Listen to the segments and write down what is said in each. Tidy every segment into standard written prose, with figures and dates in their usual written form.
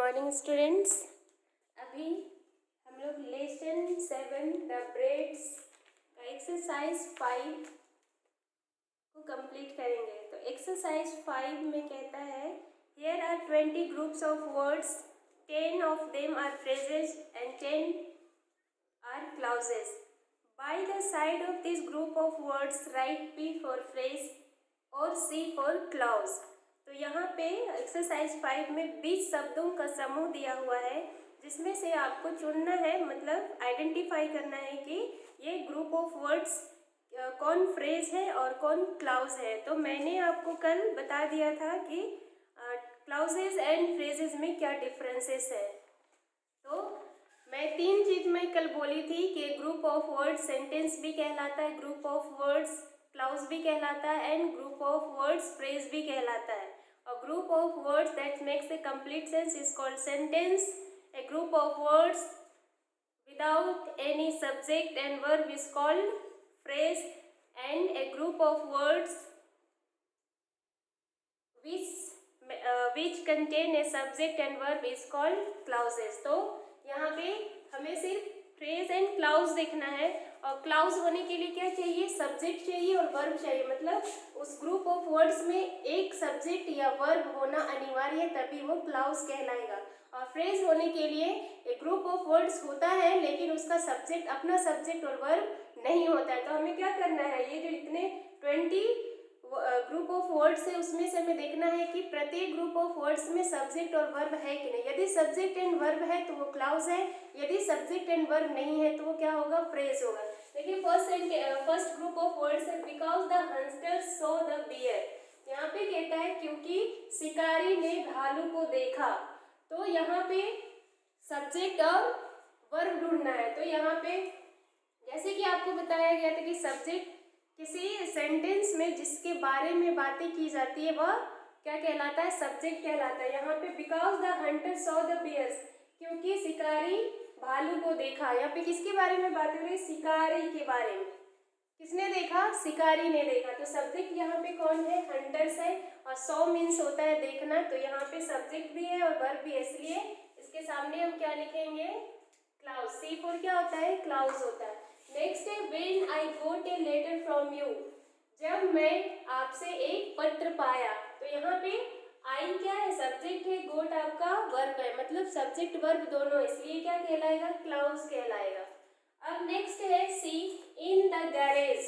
Morning students. अभी हम लोग लेसन 7 द ब्रेड्स का एक्सरसाइज 5 को कंप्लीट करेंगे। तो एक्सरसाइज 5 में कहता है here are 20 groups of words, 10 of them are phrases and 10 are clauses. By the side of this group of words write P for phrase और C फॉर क्लाउज। तो यहाँ पे एक्सरसाइज 5 में 20 शब्दों का समूह दिया हुआ है, जिसमें से आपको चुनना है, मतलब आइडेंटिफाई करना है कि ये ग्रुप ऑफ वर्ड्स कौन फ्रेज है और कौन क्लाउज है। तो मैंने आपको कल बता दिया था कि क्लाउजेज एंड फ्रेजेस में क्या डिफरेंसेस है। तो मैं 3 चीज़ में कल बोली थी कि ग्रुप ऑफ वर्ड्स सेंटेंस भी कहलाता है, ग्रुप ऑफ वर्ड्स क्लाउज भी कहलाता है and group of words phrase भी कहलाता है। A group of words that makes a complete sense is called sentence. A group of words without any subject and verb is called phrase, and a group of words which contain a subject and verb is called clauses. तो यहाँ पे हमें सिर्फ phrase and clause देखना है, और clause होने के लिए क्या चाहिए, सब्जेक्ट चाहिए और वर्ब चाहिए। मतलब उस ग्रुप ऑफ वर्ड्स में एक सब्जेक्ट या वर्ब होना अनिवार्य है, तभी वो क्लाउज कहलाएगा। और फ्रेज होने के लिए एक ग्रुप ऑफ वर्ड्स होता है, लेकिन उसका सब्जेक्ट अपना सब्जेक्ट और वर्ब नहीं होता है। तो हमें क्या करना है, ये जो इतने 20 ग्रुप ऑफ वर्ड्स है उसमें से हमें देखना है कि प्रत्येक ग्रुप ऑफ वर्ड्स में सब्जेक्ट और वर्ब है कि नहीं। यदि सब्जेक्ट एंड वर्ब है तो वो क्लाउज है, यदि सब्जेक्ट एंड वर्ब नहीं है तो वो क्या होगा, फ्रेज होगा। देखिए फर्स्ट ग्रुप ऑफ वर्ड्स है because the hunter saw the bear. यहाँ पे कहता है क्योंकि शिकारी ने भालू को देखा। तो यहाँ पे सब्जेक्ट और वर्ब ढूंढना है। तो यहाँ पे जैसे कि आपको बताया गया था कि सब्जेक्ट किसी सेंटेंस में जिसके बारे में बातें की जाती है वह क्या कहलाता है, सब्जेक्ट कहलाता है। यहाँ पे because the hunter saw the bears, क्योंकि शिकारी भालू को देखा। यहाँ पे किसके बारे में बात हो रही है, शिकारी के बारे में। किसने देखा, शिकारी ने देखा। तो सब्जेक्ट यहाँ पे कौन है, हंटर्स है, और सॉ मीन्स होता है देखना। तो यहाँ पे सब्जेक्ट भी है और वर्ब भी है, इसलिए इसके सामने हम क्या लिखेंगे, क्लाउज। सी फॉर क्या होता है, क्लाउज होता है। नेक्स्ट है when I got a letter from you, जब मैं आपसे एक पत्र पाया। तो यहाँ पे आई क्या है, सब्जेक्ट है, गोट आपका वर्ब है, मतलब सब्जेक्ट वर्ब दोनों, इसलिए क्या कहलाएगा, क्लाउज कहलाएगा। अब नेक्स्ट है C, in the garage.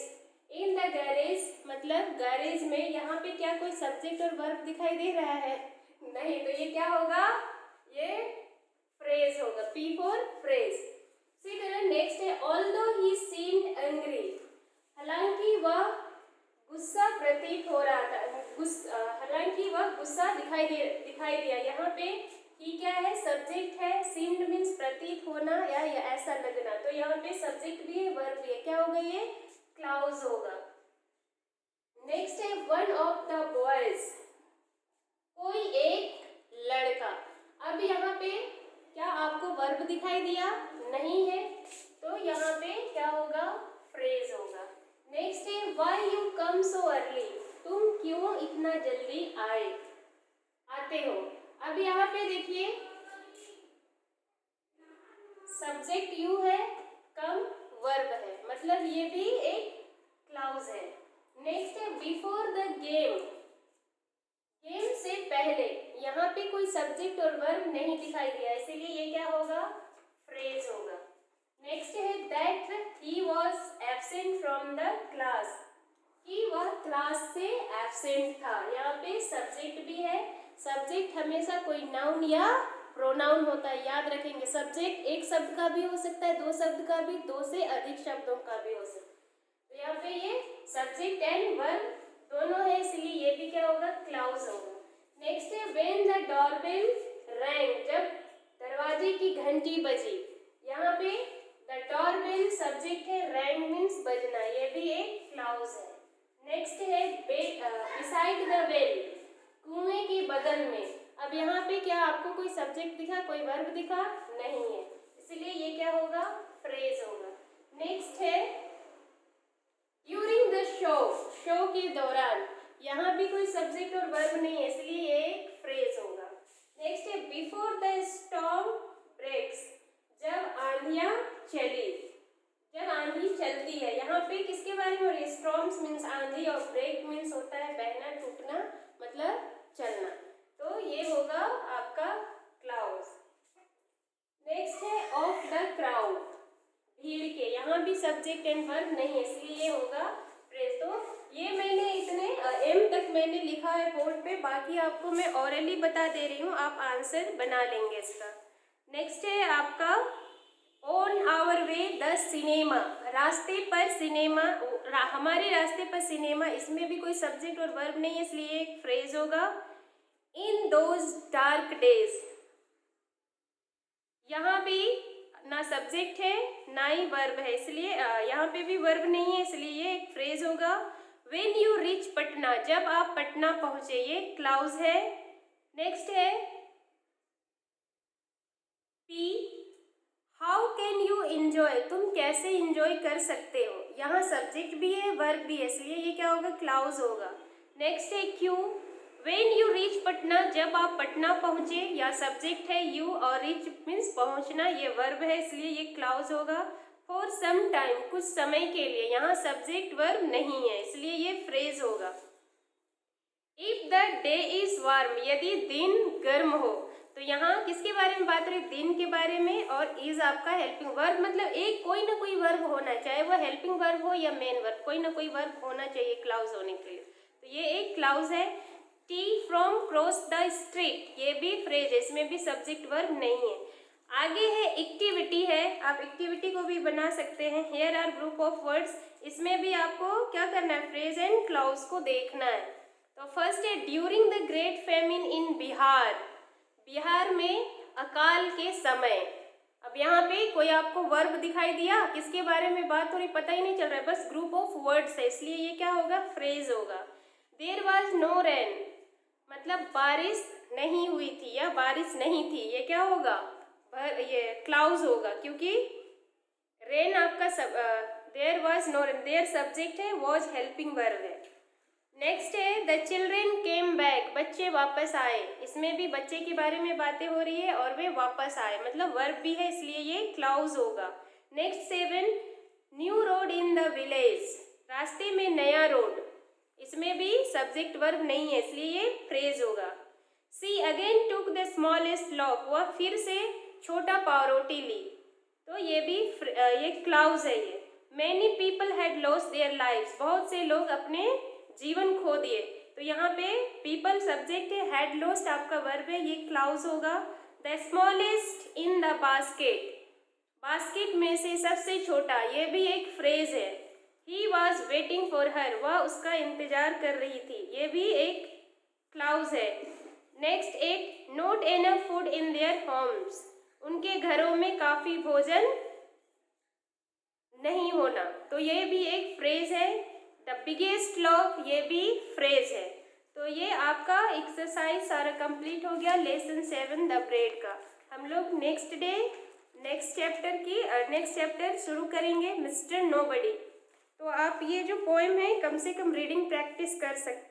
In the garage मतलब गैरेज में, यहाँ पे क्या कोई सब्जेक्ट और वर्ब दिखाई दे रहा है, नहीं। तो ये क्या होगा, ये फ्रेज होगा, पी फॉर फ्रेज। नेक्स्ट है ऑल्दो ही सीम्ड एंग्री, हालांकि वह गुस्सा प्रतीत हो रहा था, हालांकि वह गुस्सा दिखाई दिया। यहाँ पे ही क्या है, सब्जेक्ट है, सीम्ड मीन्स प्रतीत होना या ऐसा लगना। तो यहाँ पे सब्जेक्ट भी है, वर्ब भी है, क्या होगा, ये क्लाउज होगा। नेक्स्ट है वन ऑफ द बॉयज, कोई एक लड़का। अब यहाँ पे क्या आपको वर्ब दिखाई दिया, नहीं है, तो यहाँ पे क्या होगा, फ्रेज होगा। नेक्स्ट है why you come so early, तुम क्यों इतना जल्दी आते हो। अब यहाँ पे देखिए सब्जेक्ट यू है, कम वर्ब है, मतलब ये भी एक क्लाउज है। नेक्स्ट है बिफोर द गेम, गेम से पहले। यहाँ पे कोई सब्जेक्ट और वर्ब नहीं दिखाई दिया, इसीलिए ये क्या होगा, फ्रेज होगा। नेक्स्ट है that he was absent from the class, कि वह क्लास से एब्सेंट था। यहाँ पे सब्जेक्ट भी है, सब्जेक्ट हमेशा कोई नाउन या प्रोनाउन होता है, याद रखेंगे। सब्जेक्ट एक शब्द का भी हो सकता है, 2 शब्द का भी, 2 से अधिक शब्दों का भी हो सकता है। तो यहाँ पे ये सब्जेक्ट एंड वर्ब दोनों है, इसलिए ये भी क्या होगा, क्लाउज होगा। नेक्स्ट है व्हेन द डोरबेल रैंग, जब दरवाजे की घंटी बजी। यहाँ पे द डोरबेल सब्जेक्ट है, रैंग मीन्स बजना, ये भी एक क्लाउज है। नेक्स्ट है बिसाइड द वेल, कुएं के बगल में। अब यहाँ पे क्या आपको कोई सब्जेक्ट दिखा, कोई वर्ब दिखा, नहीं है, इसलिए ये क्या होगा, फ्रेज होगा। नेक्स्ट है ड्यूरिंग द शो, शो के दौरान। यहाँ भी कोई सब्जेक्ट और वर्ब नहीं है, इसलिए ये एक फ्रेज होगा। नेक्स्ट है बिफोर द स्टॉर्म ब्रेक्स, जब आंधियां चली, जब आंधी चलती है। यहाँ पे किसके बारे में हो रही है? स्टॉर्म्स मीन्स आंधी और ब्रेक मीन्स होता है बहना, टूटना, मतलब चलना। तो ये होगा आपका क्लाउड्स। नेक्स्ट है ऑफ द क्राउड, भीड़ के। यहाँ भी सब्जेक्ट एंड वर्ब नहीं है, इसलिए ये होगा फ्रेज। तो ये मैंने इतने एम तक मैंने लिखा है बोर्ड पे, बाकी आपको मैं ऑरली बता दे रही हूँ, आप आंसर बना लेंगे इसका। नेक्स्ट है आपका on our way the cinema, रास्ते पर सिनेमा, हमारे रास्ते पर सिनेमा। इसमें भी कोई सब्जेक्ट और वर्ब नहीं है, इसलिए एक फ्रेज होगा। इन दोज डार्क डेज, यहाँ भी ना सब्जेक्ट है ना ही वर्ब है, इसलिए यहाँ पे भी वर्ब नहीं है, इसलिए ये एक फ्रेज होगा। व्हेन यू रीच पटना, जब आप पटना पहुंचे, ये क्लाउज है। नेक्स्ट है P, how can you enjoy, तुम कैसे इंजॉय कर सकते हो। यहाँ सब्जेक्ट भी है वर्ब भी है, इसलिए ये क्या होगा? क्लाउज होगा। नेक्स्ट है Q, when you reach Patna, जब आप पटना पहुंचे, या सब्जेक्ट है यू और रीच मीन्स पहुंचना, ये वर्ब है, इसलिए ये क्लाउज होगा। फॉर सम टाइम, कुछ समय के लिए, यहाँ सब्जेक्ट वर्ब नहीं है, इसलिए ये फ्रेज होगा। If the day is warm, यदि दिन गर्म हो, तो यहाँ किसके बारे में बात रही? दिन के बारे में। और इज आपका हेल्पिंग वर्ब, मतलब एक कोई ना कोई वर्ब होना, चाहे वो हेल्पिंग वर्ब हो या मेन वर्ब, कोई ना कोई वर्ब होना चाहिए क्लाउज होने के लिए। तो ये एक क्लाउज है। T from cross the street, ये भी फ्रेज है, इसमें भी सब्जेक्ट वर्ब नहीं है। आगे है एक्टिविटी है, आप एक्टिविटी को भी बना सकते हैं। Here are group of words, इसमें भी आपको क्या करना है? फ्रेज एंड क्लाउज को देखना है। तो फर्स्ट है ड्यूरिंग द ग्रेट फेमिन इन बिहार, बिहार में अकाल के समय। अब यहाँ पे कोई आपको वर्ब दिखाई दिया, किसके बारे में बात हो रही पता ही नहीं चल रहा है, बस ग्रुप ऑफ वर्ड्स है, इसलिए ये क्या होगा? फ्रेज होगा। देयर वाज नो रेन, मतलब बारिश नहीं हुई थी या बारिश नहीं थी, ये क्या होगा? ये क्लाउज होगा, क्योंकि रेन आपका there was no rain, there subject है, वाज हेल्पिंग वर्ब है। नेक्स्ट है द चिल्ड्रेन केम बैक, बच्चे वापस आए, इसमें भी बच्चे के बारे में बातें हो रही है और वे वापस आए, मतलब वर्ब भी है, इसलिए ये क्लाउज होगा। Next 7, new road in the village, रास्ते में नया रोड, इसमें भी सब्जेक्ट वर्ब नहीं है, इसलिए ये फ्रेज होगा। C again took the smallest loaf, वह फिर से छोटा पावरोटी ली, तो ये भी ये क्लाउज है। ये many people had lost their lives, बहुत से लोग अपने जीवन खो दिए, तो यहाँ पे पीपल सब्जेक्ट है, हैड लॉस्ट आपका वर्ब है, ये क्लाउज होगा। The smallest in the basket, basket में से सबसे छोटा, ये भी एक फ्रेज है। He was waiting for her, वह उसका इंतजार कर रही थी, ये भी एक क्लाउज है। Next 8, not enough food in their homes, उनके घरों में काफ़ी भोजन नहीं होना, तो ये भी एक फ्रेज है। द बिगेस्ट लॉफ, ये भी फ्रेज है। तो ये आपका एक्सरसाइज सारा कंप्लीट हो गया, लेसन 7 द ब्रेड का। हम लोग नेक्स्ट डे नेक्स्ट चैप्टर शुरू करेंगे, मिस्टर नोबडी। तो आप ये जो पोएम है कम से कम रीडिंग प्रैक्टिस कर सकते हैं।